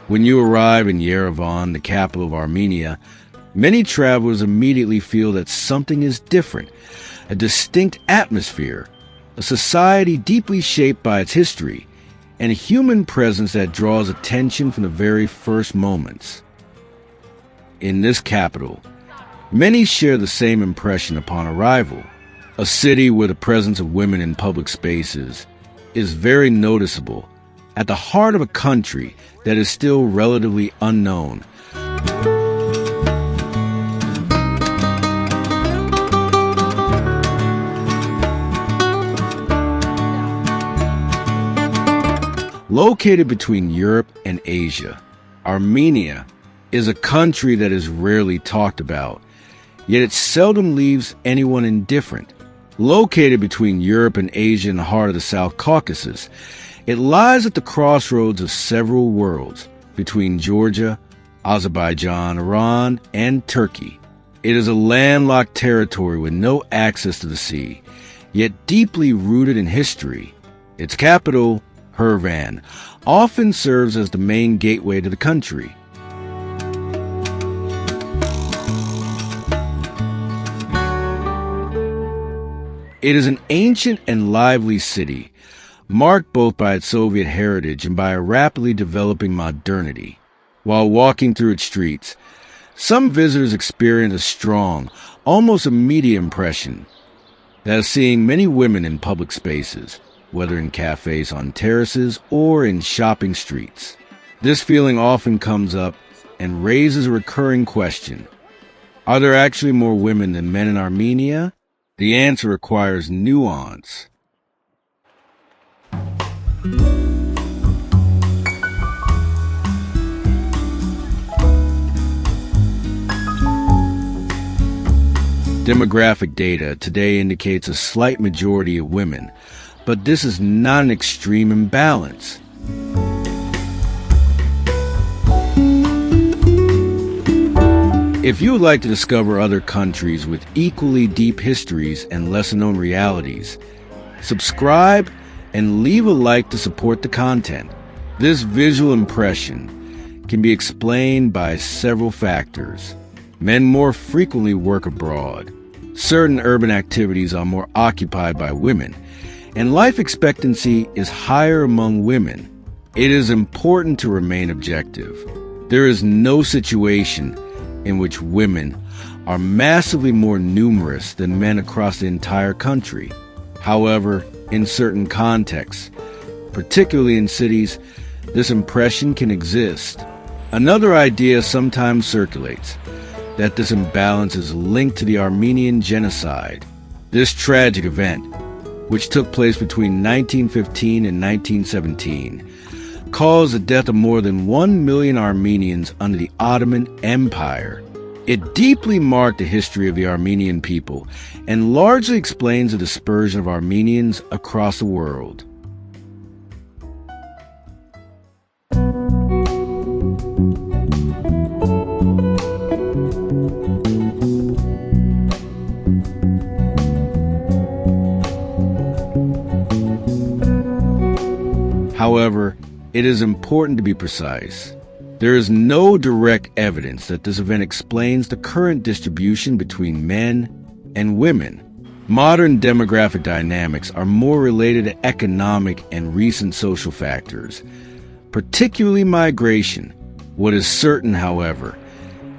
When you arrive in Yerevan, the capital of Armenia, many travelers immediately feel that something is different, a distinct atmosphere, a society deeply shaped by its history, and a human presence that draws attention from the very first moments. In this capital, many share the same impression upon arrival. A city where the presence of women in public spaces is very noticeable, at the heart of a country that is still relatively unknown. Located between Europe and Asia, Armenia is a country that is rarely talked about, yet it seldom leaves anyone indifferent. Located between Europe and Asia in the heart of the South Caucasus, it lies at the crossroads of several worlds, between Georgia, Azerbaijan, Iran, and Turkey. It is a landlocked territory with no access to the sea, yet deeply rooted in history. Its capital, Yerevan, often serves as the main gateway to the country. It is an ancient and lively city, marked both by its Soviet heritage and by a rapidly developing modernity. While walking through its streets, some visitors experience a strong, almost immediate impression that of seeing many women in public spaces, whether in cafes on terraces or in shopping streets. This feeling often comes up and raises a recurring question. Are there actually more women than men in Armenia? The answer requires nuance. Demographic data today indicates a slight majority of women, but this is not an extreme imbalance. If you would like to discover other countries with equally deep histories and lesser-known realities, subscribe and leave a like to support the content. This visual impression can be explained by several factors. Men more frequently work abroad. Certain urban activities are more occupied by women, and life expectancy is higher among women. It is important to remain objective. There is no situation in which women are massively more numerous than men across the entire country. However, in certain contexts, particularly in cities, this impression can exist. Another idea sometimes circulates that this imbalance is linked to the Armenian genocide. This tragic event, which took place between 1915 and 1917, caused the death of more than 1 million Armenians under the Ottoman Empire. It deeply marked the history of the Armenian people and largely explains the dispersion of Armenians across the world. However, it is important to be precise. There is no direct evidence that this event explains the current distribution between men and women. Modern demographic dynamics are more related to economic and recent social factors, particularly migration. What is certain, however,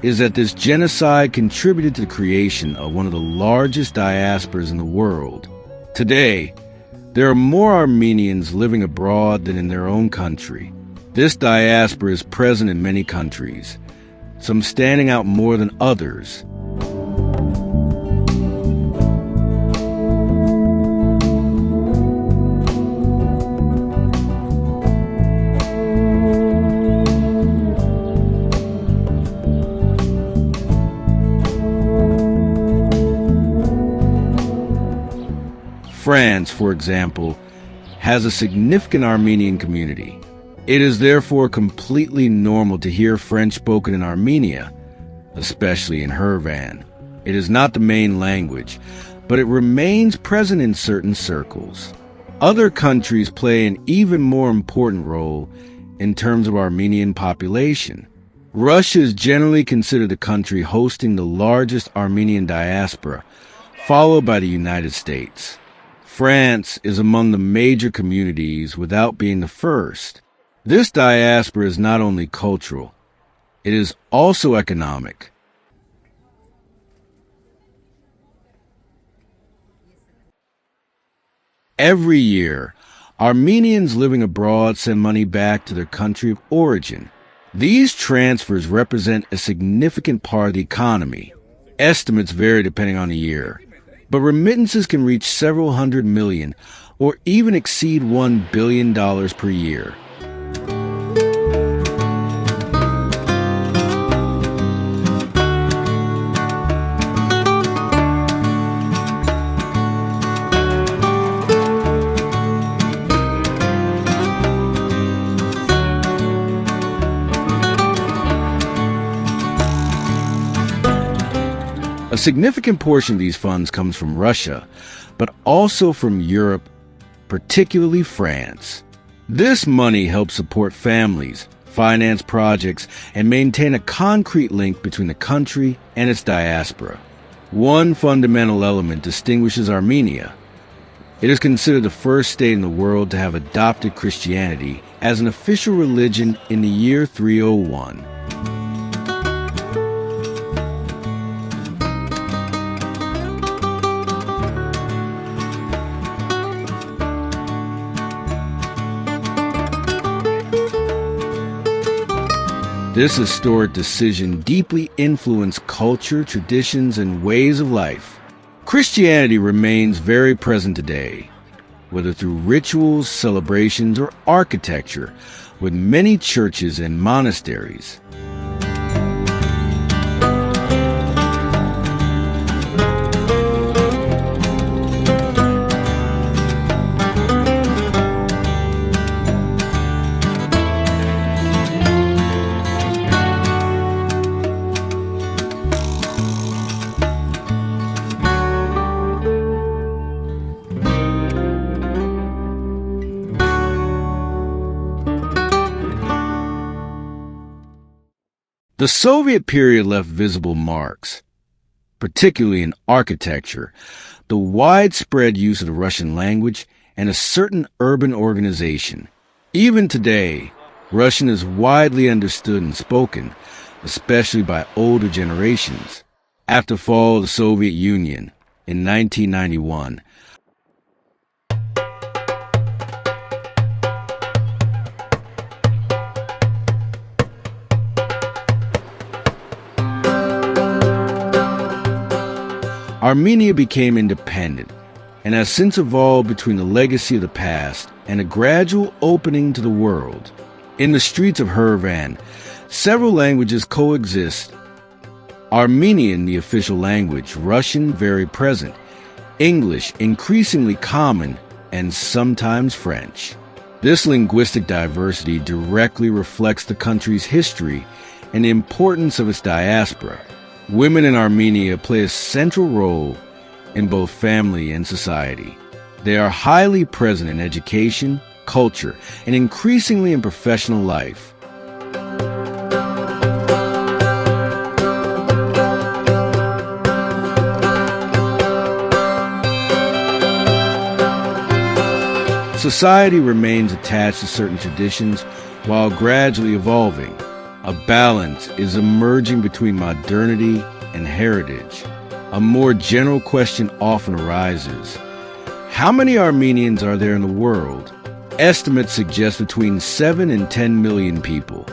is that this genocide contributed to the creation of one of the largest diasporas in the world. Today, there are more Armenians living abroad than in their own country. This diaspora is present in many countries, some standing out more than others. France, for example, has a significant Armenian community. It is therefore completely normal to hear French spoken in Armenia, especially in Yerevan. It is not the main language, but it remains present in certain circles. Other countries play an even more important role in terms of Armenian population. Russia is generally considered the country hosting the largest Armenian diaspora, followed by the United States. France is among the major communities without being the first. This diaspora is not only cultural, it is also economic. Every year, Armenians living abroad send money back to their country of origin. These transfers represent a significant part of the economy. Estimates vary depending on the year, but remittances can reach several hundred million or even exceed $1 billion per year. A significant portion of these funds comes from Russia, but also from Europe, particularly France. This money helps support families, finance projects, and maintain a concrete link between the country and its diaspora. One fundamental element distinguishes Armenia. It is considered the first state in the world to have adopted Christianity as an official religion in the year 301. This historic decision deeply influenced culture, traditions, and ways of life. Christianity remains very present today, whether through rituals, celebrations, or architecture, with many churches and monasteries. The Soviet period left visible marks, particularly in architecture, the widespread use of the Russian language, and a certain urban organization. Even today, Russian is widely understood and spoken, especially by older generations. After the fall of the Soviet Union in 1991, Armenia became independent and has since evolved between the legacy of the past and a gradual opening to the world. In the streets of Yerevan, several languages coexist. Armenian, the official language, Russian, very present, English, increasingly common, and sometimes French. This linguistic diversity directly reflects the country's history and the importance of its diaspora. Women in Armenia play a central role in both family and society. They are highly present in education, culture, and increasingly in professional life. Society remains attached to certain traditions while gradually evolving. A balance is emerging between modernity and heritage. A more general question often arises: how many Armenians are there in the world? Estimates suggest between 7 and 10 million people,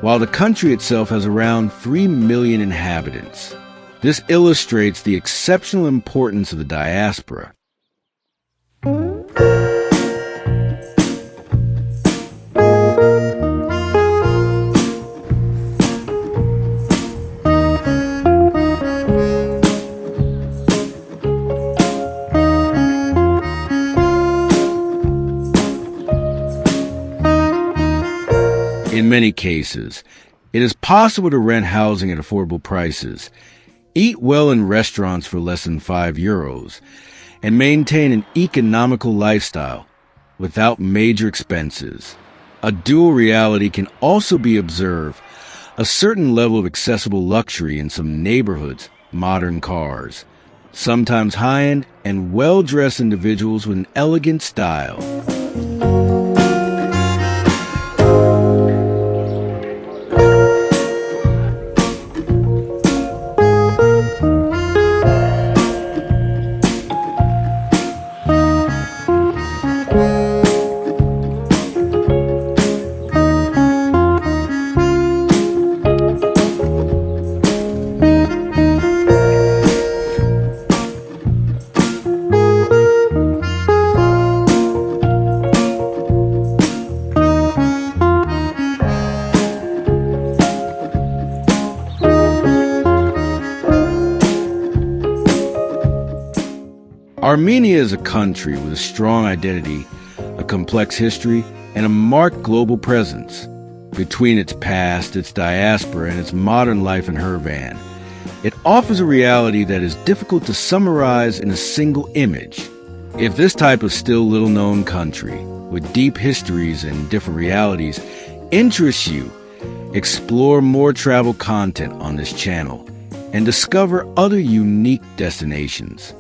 while the country itself has around 3 million inhabitants. This illustrates the exceptional importance of the diaspora. In many cases, it is possible to rent housing at affordable prices, eat well in restaurants for less than €5, and maintain an economical lifestyle without major expenses. A dual reality can also be observed, a certain level of accessible luxury in some neighborhoods, modern cars, sometimes high-end and well-dressed individuals with an elegant style. Armenia is a country with a strong identity, a complex history, and a marked global presence. Between its past, its diaspora, and its modern life in Yerevan, it offers a reality that is difficult to summarize in a single image. If this type of still little-known country, with deep histories and different realities, interests you, explore more travel content on this channel and discover other unique destinations.